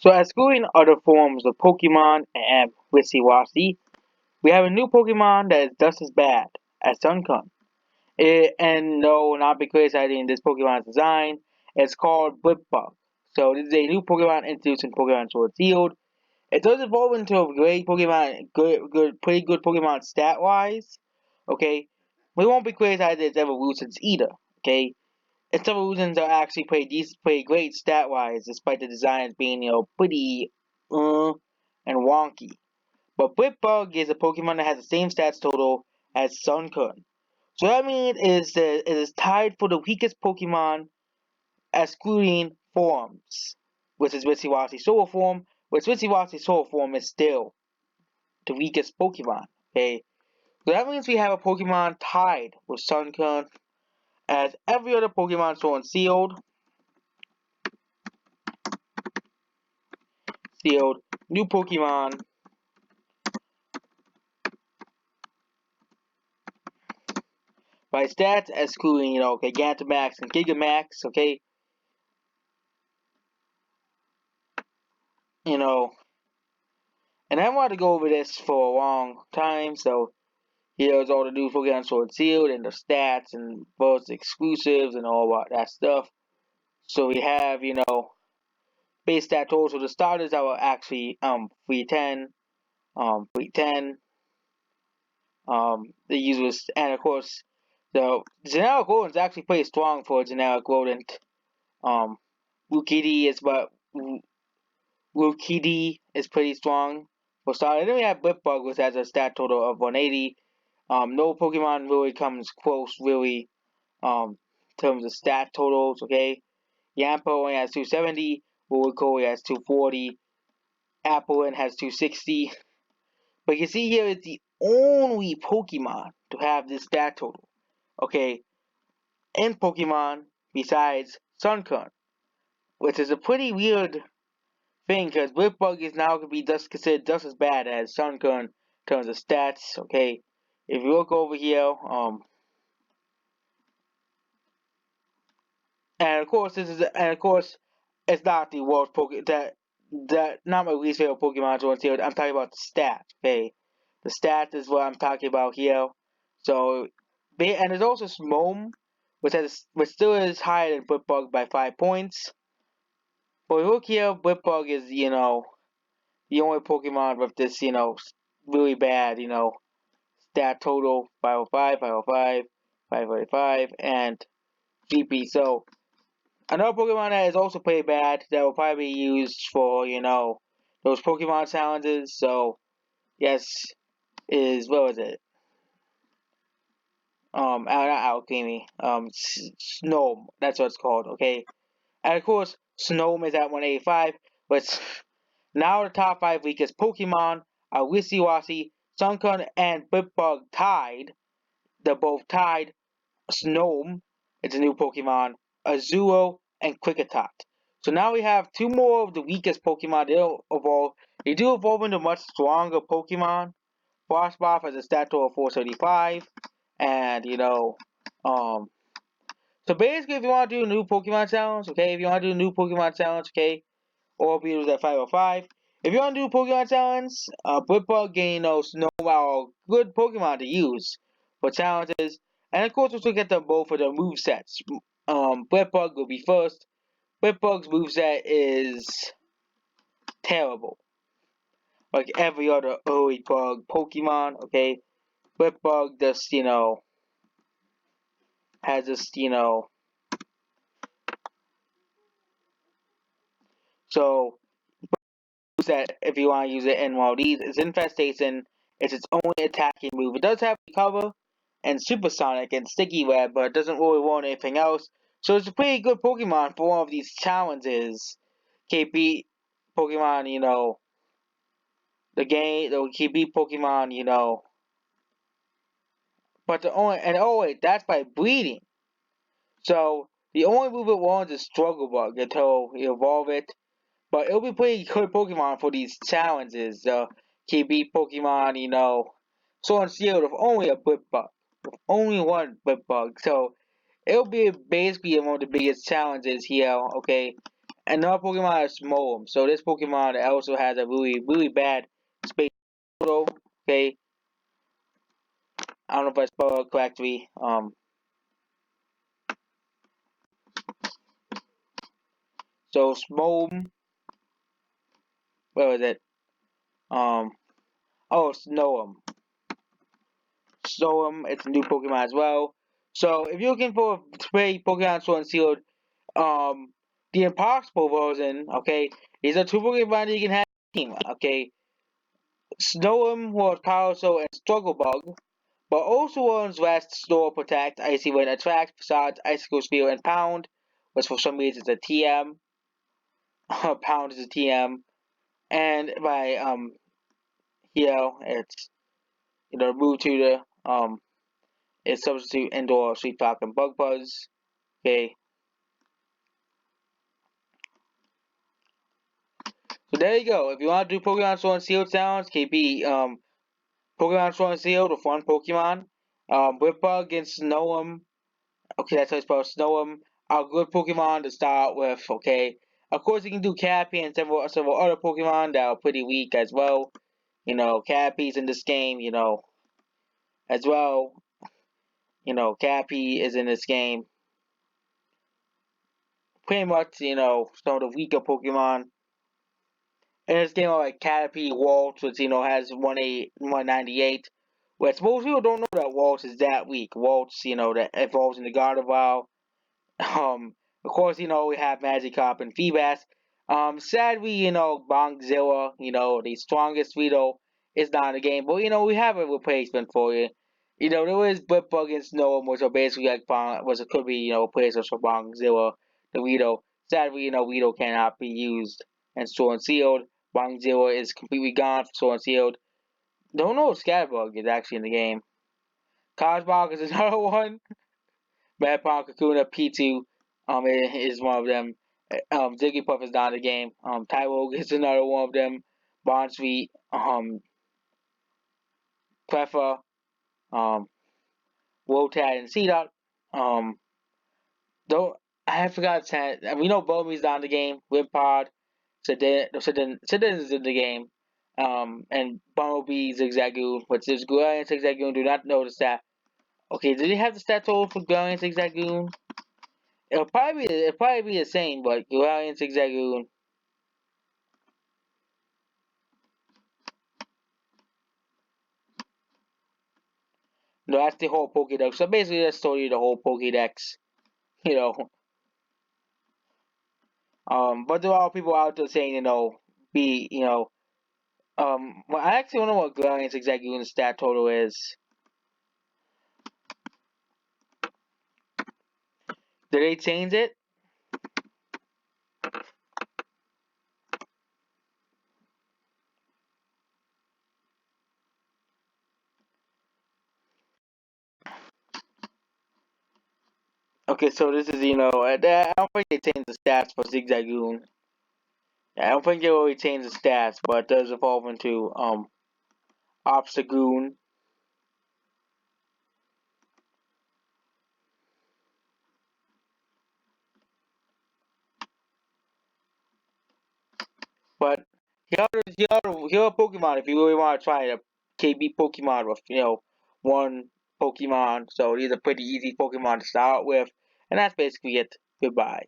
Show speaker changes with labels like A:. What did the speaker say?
A: So excluding other forms of Pokemon and Wishy-Washy, we have a new Pokemon that is just as bad as Sunkun. And no, not because I didn't this Pokemon's design. It's called Blipbug. So this is a new Pokemon introduced in Pokemon Sword and Shield. It does evolve into a great Pokemon, pretty good Pokemon stat-wise. Okay, we won't be criticized its evolutions either. Okay, its evolutions are actually pretty great stat-wise, despite the designs being pretty and wonky. But Blipbug is a Pokemon that has the same stats total as Sunkern. So that means it is tied for the weakest Pokemon excluding forms, which is Wishy-Washy Soul Form, which Wishy-Washy Soul Form is still the weakest Pokemon. Okay, so that means we have a Pokemon tied with Sunkern as every other Pokemon Sword and Sealed, new Pokemon by stats excluding Gigantamax and Gigamax. Okay, you know, and I wanted to go over this for a long time, so here's all the new Pokemon Sword and Shield and the stats and both exclusives and all that stuff. So we have, base stat totals. So the starters are actually 310, 310. The users, and of course the generic rodent is actually pretty strong for a generic rodent. Um, Rukidi is but Rukidi is pretty strong for starters. Then we have Blipbug, which has a stat total of 180. No Pokemon really comes close, really, in terms of stat totals, okay? Yamper only has 270, Woolco has 240, Applin has 260. But you see here, it's the only Pokemon to have this stat total, okay? In Pokemon, besides Sunkern, which is a pretty weird thing, because Blipbug is now going to be just considered just as bad as Sunkern in terms of stats, okay? If you look over here, and of course, it's not the worst Pokemon that not my least favorite Pokemon to here. I'm talking about the stats. Okay, the stats is what I'm talking about here. So, and there's also Smome, which still is higher than Blipbug by 5 points. But look here, Blipbug is the only Pokemon with this really bad stat total 505, 505, 545, and GP. So another Pokemon that is also pretty bad that will probably be used for, those Pokemon challenges. So, yes, is, what was it? Not Alchemy. Snom. That's what it's called, okay? And of course, Snom is at 185, but now the top 5 weakest Pokemon are Wishy-Washy, Sunkern, and Blipbug tied. They're both tied. Snom, it's a new Pokemon, Azuro, and Kricketot. So now we have two more of the weakest Pokemon. They do evolve into much stronger Pokemon. Frostmoth has a stat total of 435, and um. So basically, if you want to do a new Pokemon challenge, okay, if you want to do a new Pokemon challenge, okay, all beatles at 505. If you want to do a Pokemon challenge, Blipbug and Snow are good Pokemon to use for challenges. And of course, we'll get them both for the movesets. Blipbug will be first. Blipbug's moveset is terrible. Like every other early bug Pokemon, okay? Blipbug just, has this, so that if you want to use it in one of these, it's Infestation. It's its only attacking move. It does have Recover and Supersonic and Sticky Web, but it doesn't really want anything else. So it's a pretty good Pokemon for one of these challenges. KP Pokemon, the game, the KP Pokemon, but the only, and oh wait, that's by breeding. So the only move it wants is Struggle Bug until you evolve it. But it'll be pretty good Pokemon for these challenges. KB Pokemon, Sword and Shield with only a Blipbug. With only one Blipbug. So it'll be basically one of the biggest challenges here, okay? Another Pokemon is Moem. So this Pokemon also has a really bad space photo. Okay, I don't know if I spelled it correctly. So Moem, where was it? Um, oh, Snow. Snow. It's a new Pokemon as well. So if you're looking for a play Pokemon Sword and Shield, the Impossible version, okay, these are two Pokemon that you can have in your team. Okay, Snow was powerful and Struggle Bug. But also owns Rest, Store, Protect, Icy Wind, Attract, Facade, Icicle Sphere, and Pound, which for some reason is a TM. Pound is a TM. And by here it's move to the it's substitute indoor Sweet Talk and Bug Buzz. Okay. So there you go. If you want to do Pokemon Sword and Shield sounds, KP Pokemon Sword and Shield with one Pokemon. Whipbug against Snow. Okay, that's how it's supposed to know them. Are good Pokemon to start with, okay? Of course, you can do Cappy and several other Pokemon that are pretty weak as well. Cappy's in this game, as well. Cappy is in this game. Pretty much, some of the weaker Pokemon. In this game are like Cappy, Waltz, which, has 198. Which most people don't know that Waltz is that weak. Waltz, that evolves into Gardevoir. Of course, we have Magikarp and Feebas. Sadly, Bongzilla, the strongest Weedle is not in the game, but we have a replacement for you. There is Blipbug and Snow, which are basically like which could be, replacements for Bongzilla, the Weedle. Sadly, Weedle cannot be used in Sword and Shield. Bongzilla is completely gone for Sword and Shield. Don't know if Scatterbug is actually in the game. Cosmog is another one. Redpawn, Kakuna, P2 is one of them. Zigglypuff is not in the game. Tyrogue is another one of them. Bonsweet, Cleffa, um, Wotad, and Seedot. Don't I forgot to we know Bulby's not in the game. Wimpod, Sidon is in the game. And Bumblebee, Zigzagoon, which is Galarian Zigzagoon. Do not notice that. Okay, did he have the stat total for Galarian Zigzagoon? It'll probably be the same, but Galarian Zigzagoon. No, that's the whole Pokédex. So basically, that's totally the whole Pokédex. You know. But there are people out there saying, be, well, I actually don't know what Galarian Zigzagoon's stat total is. Did they change it? Okay, so this is, I don't think they changed the stats for Zigzagoon. I don't think they really changed the stats, but it does evolve into, Obstagoon. But here are Pokemon if you really want to try a KB Pokemon with, one Pokemon. So these are pretty easy Pokemon to start with. And that's basically it. Goodbye.